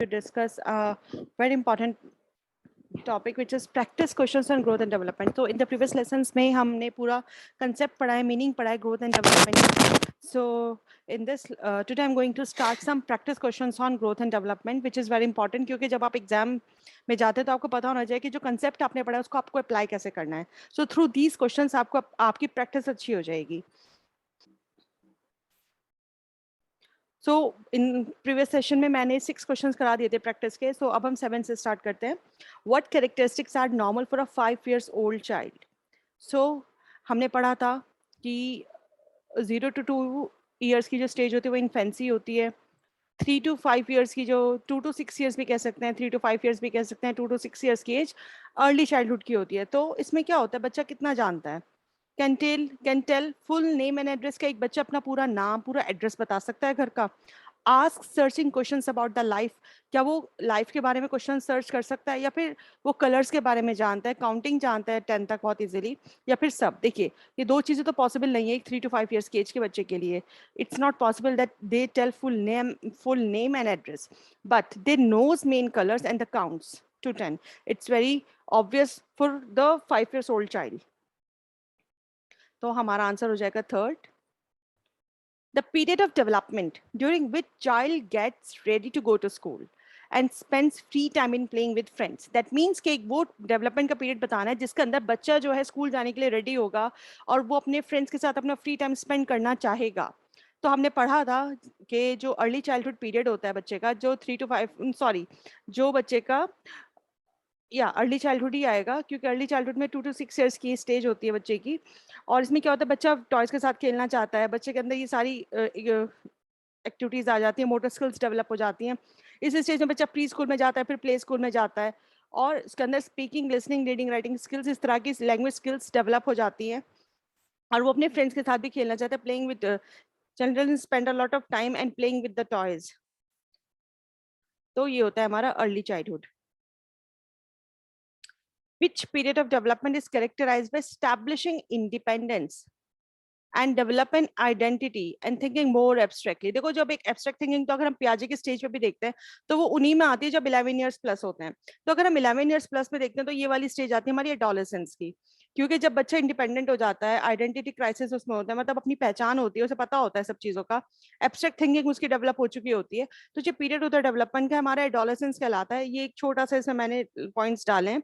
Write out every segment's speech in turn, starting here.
to discuss a very important topic which is practice questions on growth and development. So in the previous lessons में हमने पूरा concept पढ़ा है, meaning पढ़ा है growth and development. So in this today I'm going to start some practice questions on growth and development, which is very important क्योंकि जब आप exam में जाते हैं तो आपको पता होना चाहिए कि जो concept आपने पढ़ा है उसको आपको apply कैसे करना है. So through these questions आपको आपकी practice अच्छी हो जाएगी. सो इन प्रीवियस सेशन में मैंने 6 क्वेश्चंस करा दिए थे प्रैक्टिस के. सो अब हम 7 से स्टार्ट करते हैं. What characteristics are normal for a 5 years old child. So हमने पढ़ा था कि 0 to 2 years की जो स्टेज होती है वो इन्फेंसी होती है. 3 to 5 years की जो 2 to 6 years भी कह सकते हैं, 3 to 5 years भी कह सकते हैं, 2 to 6 years की एज अर्ली चाइल्डहुड की होती है. तो इसमें क्या होता है, बच्चा कितना जानता है. Can tell full name and address. का एक बच्चा अपना पूरा नाम पूरा एड्रेस बता सकता है घर का. Ask searching questions about the life. क्या वो लाइफ के बारे में क्वेश्चन सर्च कर सकता है, या फिर वो कलर्स के बारे में जानता है, काउंटिंग जानता है 10 तक बहुत इजीली, या फिर सब. देखिए ये दो चीज़ें तो पॉसिबल नहीं है एक 3 to 5 years की एज के बच्चे के लिए. It's not possible that they tell full name and address, but they knows main colours and the counts to 10. It's very obvious for the 5 years old child. तो हमारा आंसर हो जाएगा third. The period of development during which child gets ready to go to school and spends free time in playing with friends. That means कि एक वो development का period बताना है जिसके अंदर बच्चा जो है स्कूल जाने के लिए रेडी होगा और वो अपने फ्रेंड्स के साथ अपना फ्री टाइम स्पेंड करना चाहेगा. तो हमने पढ़ा था कि जो अर्ली चाइल्डहुड पीरियड होता है बच्चे का, जो 3 to 5 सॉरी जो बच्चे का या अर्ली चाइल्डहुड ही आएगा, क्योंकि अर्ली चाइल्डहुड में 2 to 6 years की स्टेज होती है बच्चे की. और इसमें क्या होता है, बच्चा टॉयज के साथ खेलना चाहता है, बच्चे के अंदर ये सारी एक्टिविटीज आ जाती हैं, मोटर स्किल्स डेवलप हो जाती हैं. इस स्टेज में बच्चा प्री स्कूल में जाता है, फिर प्ले स्कूल में जाता है, और इसके अंदर speaking, listening, reading, writing skills, इस तरह की लैंग्वेज स्किल्स डेवलप हो जाती हैं. और वो अपने फ्रेंड्स के साथ भी खेलना चाहता है. Playing with children spend a lot of time and playing with the toys. तो ये होता है हमारा early childhood. Which period of development is characterized by establishing independence and developing identity and thinking more abstractly. देखो जब एक abstract thinking तो अगर हम पियाजे के स्टेज पे भी देखते हैं तो वो उन्हीं में आती है जब 11 years प्लस होते हैं. तो अगर हम 11 years प्लस में देखते हैं तो ये वाली स्टेज आती है हमारी एडोलेसेंस की, क्योंकि जब बच्चा इंडिपेंडेंट हो जाता है, आइडेंटिटी क्राइसिस उसमें होता है, मतलब अपनी पहचान होती है, उसे पता होता है सब चीजों का, एब्स्ट्रैक्ट थिंकिंग उसकी डेवलप हो चुकी होती है. तो जो पीरियड होता है डेवलपमेंट का हमारा एडोलेसेंस कहलाता है. ये एक छोटा सा इसमें मैंने पॉइंट्स डाले हैं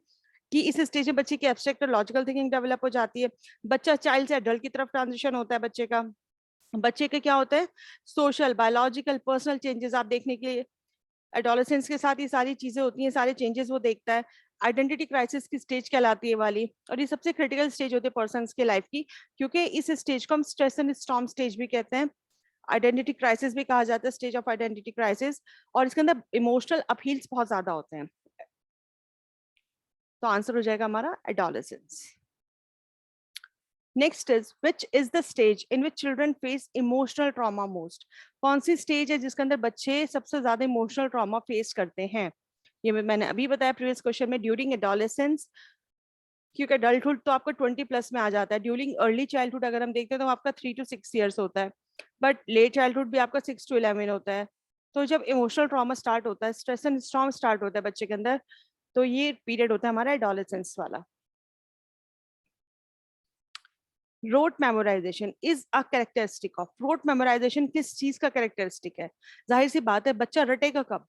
कि इस स्टेज में बच्चे की एब्स्ट्रैक्ट और लॉजिकल थिंकिंग डेवलप हो जाती है. बच्चा चाइल्ड से एडल्ट की तरफ ट्रांजिशन होता है बच्चे का. बच्चे के क्या होते हैं, सोशल, बायोलॉजिकल, पर्सनल चेंजेस आप देखने के लिए एडोलेसेंस के साथ ये सारी चीजें होती हैं, सारे चेंजेस वो देखता है. आइडेंटिटी क्राइसिस की स्टेज कहलाती है वाली, और ये सबसे क्रिटिकल स्टेज होती है पर्सन के लाइफ की, क्योंकि इस स्टेज को हम स्ट्रेस एंड स्टॉर्म स्टेज भी कहते हैं, आइडेंटिटी क्राइसिस भी कहा जाता है, स्टेज ऑफ आइडेंटिटी क्राइसिस. और इसके अंदर इमोशनल अपील्स बहुत ज्यादा होते हैं. तो आंसर हो जाएगा हमारा adolescence. Next is which is the stage in which children face emotional trauma most. कौन सी स्टेज है जिसके अंदर बच्चे सबसे ज्यादा इमोशनल ट्रॉमा फेस करते हैं. ये मैंने अभी बताया प्रीवियस क्वेश्चन में, ड्यूरिंग एडोलेसेंस, क्योंकि अडल्टहुड तो आपका 20 प्लस में आ जाता है. ड्यूरिंग अर्ली चाइल्डहुड अगर हम देखते हैं तो आपका 3 to 6 years होता है, बट लेट चाइल्डहुड भी आपका 6 to 11 होता है. तो जब इमोशनल ट्रॉमा स्टार्ट होता है, स्ट्रेस एंड स्टॉर्म स्टार्ट होता है बच्चे के अंदर, तो ये पीरियड होता है हमारा एडोलेसेंस वाला. Rote memorisation is a characteristic of. Rote memorisation किस चीज का कैरेक्टरिस्टिक है. जाहिर सी बात है बच्चा रटेगा कब,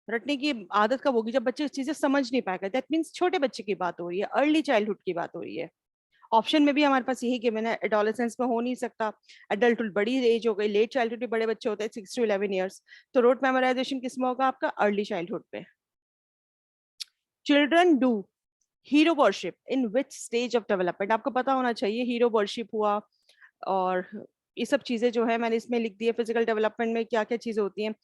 रटने की आदत कब होगी, जब बच्चे चीजें समझ नहीं पाएगा. दैट मीन्स छोटे बच्चे की बात हो रही है, अर्ली चाइल्डहुड की बात हो रही है. ऑप्शन में भी हमारे पास यही कि मैंने एडोलेसेंस में हो नहीं सकता, एडल्टहुड बड़ी एज हो गई, लेट चाइल्डहुड भी बड़े बच्चे होते हैं 6 to 11 years. तो रोट मेमोराइजेशन किसमें होगा, आपका अर्ली चाइल्डहुड पे. Children do hero worship in which stage of development. आपको पता होना चाहिए हीरो वर्शिप हुआ, और ये सब चीजें जो है मैंने इसमें लिख दी है. फिजिकल डेवलपमेंट में क्या क्या चीजें होती हैं,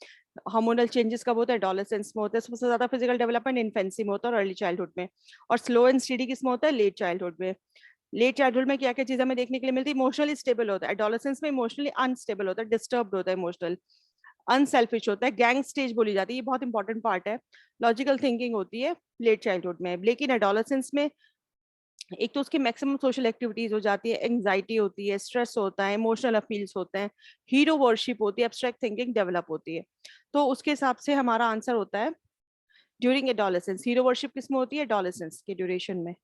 हार्मोनल चेंजेस कब होता है, एडोलेसेंस में होता है. सबसे ज्यादा फिजिकल डेवलपमेंट इन्फेंसी में होता है और अर्ली चाइल्डहुड में, और स्लो एंड स्टडी किसमें होता है, लेट चाइल्डहुड में. लेट चाइल्डहुड में क्या क्या चीजें हमें देखने के लिए मिलती है, इमोशनली स्टेबल होता है. एडोलेसेंस में इमोशनली अनस्टेबल होता है, डिस्टर्ब होता है, इमोशनल अनसेल्फिश होता है, गैंग स्टेज बोली जाती है, ये बहुत इंपॉर्टेंट पार्ट है. लॉजिकल थिंकिंग होती है लेट चाइल्डहुड में, लेकिन एडोलेसेंस में एक तो उसकी मैक्सिमम सोशल एक्टिविटीज हो जाती है, एंग्जाइटी होती है, स्ट्रेस होता है, इमोशनल अपील्स होते हैं, हीरो वर्शिप होती है, एब्स्ट्रैक्ट थिंकिंग डेवलप होती है. तो उसके हिसाब से हमारा आंसर होता है ड्यूरिंग एडोलेसेंस। हीरो वर्शिप किस में होती है? एडोलेसेंस के ड्यूरेशन में।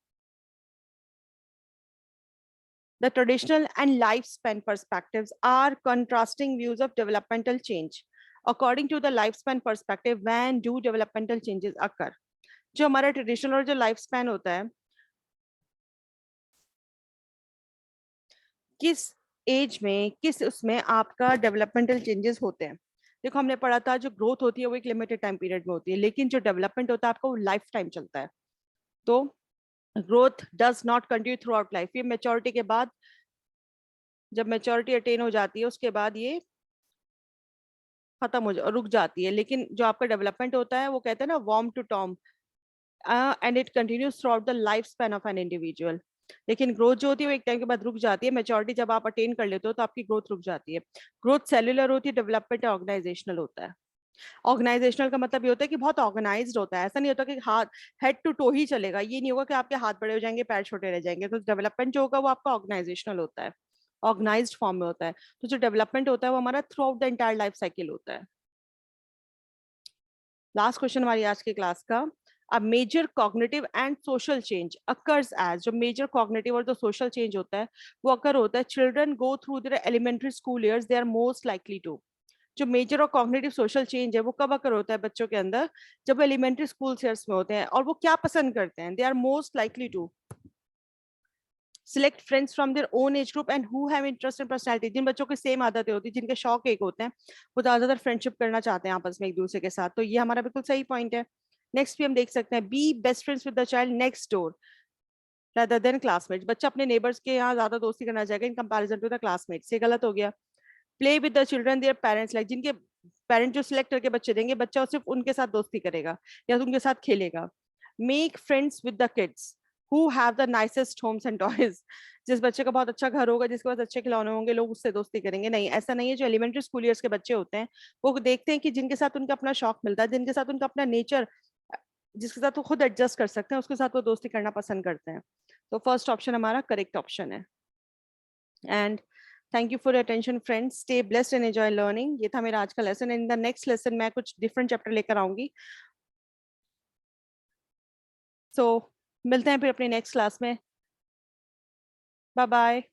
The traditional and lifespan perspectives are contrasting views of developmental change. According to the lifespan perspective, when do developmental changes occur? जो हमारा ट्रेडिशनल और जो लाइफ स्पैन होता है, किस एज में, किस उसमें आपका डेवलपमेंटल चेंजेस होते हैं। देखो हमने पढ़ा था जो ग्रोथ होती है वो एक लिमिटेड टाइम पीरियड में होती है, लेकिन जो डेवलपमेंट होता है आपका वो लाइफ टाइम चलता है। तो growth does not continue through out life. ये मेच्योरिटी के बाद, जब मेच्योरिटी अटेन हो जाती है उसके बाद ये खत्म रुक जाती है। लेकिन जो आपका डेवलपमेंट होता है वो कहते हैं ना वॉर्म to tomb, and it continues throughout the life span of an individual. लेकिन ग्रोथ जो होती है वो एक टाइम के बाद रुक जाती है। मेच्योरिटी जब आप अटेन कर लेते हो तो आपकी ग्रोथ रुक जाती है। ग्रोथ सेलुलर होती है, डेवलपमेंट ऑर्गेनाइजेशनल होता है। ऑर्गेनाइजेशनल का मतलब ये होता है कि बहुत ऑर्गेनाइज्ड होता है। ऐसा नहीं होता कि हाथ हेड टू टो ही चलेगा, ये नहीं होगा कि आपके हाथ बड़े हो जाएंगे पैर छोटे रह जाएंगे। तो डेवलपमेंट जो होगा वो आपका ऑर्गेनाइजेशनल होता है, ऑर्गेनाइज्ड फॉर्म में होता है। तो जो डेवलपमेंट होता है वो हमारा throughout the entire life cycle होता है। लास्ट क्वेश्चन हमारी आज की क्लास का, a major cognitive and social change occurs age, जो मेजर कॉग्निटिव और जो सोशल चेंज होता है वो अकर होता है children go through their elementary school years, they are most likely to. जो मेजर और कॉग्निटिव सोशल चेंज है वो कब अकर होता है बच्चों के अंदर? जब वो एलिमेंट्री स्कूल ईयर्स में होते हैं। और वो क्या पसंद करते हैं? They are most likely to select friends from their own age group and who have interest in personality. जिन बच्चों की सेम आदतें होती है, जिनके शौक एक होते हैं, वो ज्यादातर फ्रेंडशिप करना चाहते हैं आपस में एक दूसरे के साथ। तो ये हमारा बिल्कुल सही पॉइंट है। नेक्स्ट भी हम देख सकते हैं, B best friends with the child next door rather than classmates। बच्चा अपने नेबर्स के यहाँ ज्यादा दोस्ती करना चाहेगा in comparison to the classmates. ये गलत हो गया। Play with the children their parents like, जिनके पेरेंट जो सिलेक्ट करके बच्चे देंगे बच्चा सिर्फ उनके साथ दोस्ती करेगा या उनके साथ खेलेगा। Make friends with the kids who have the nicest homes and toys. जिस बच्चे का बहुत अच्छा घर होगा, जिसके पास अच्छे खिलौने होंगे, लोग उससे दोस्ती करेंगे। नहीं, ऐसा नहीं है। जो एलिमेंट्री स्कूल ईयर्स के बच्चे होते हैं वो देखते हैं कि जिनके साथ उनका अपना शौक मिलता है, जिनके साथ उनका अपना नेचर, जिसके साथ वो खुद एडजस्ट कर सकते हैं, उसके साथ वो दोस्ती करना पसंद करते हैं। तो फर्स्ट ऑप्शन हमारा करेक्ट ऑप्शन है। And thank you for attention friends, stay blessed and enjoy learning. ये था मेरा आज का lesson. In the next lesson मैं कुछ डिफरेंट चैप्टर लेकर आऊंगी। सो मिलते हैं फिर अपनी नेक्स्ट क्लास में। Bye bye.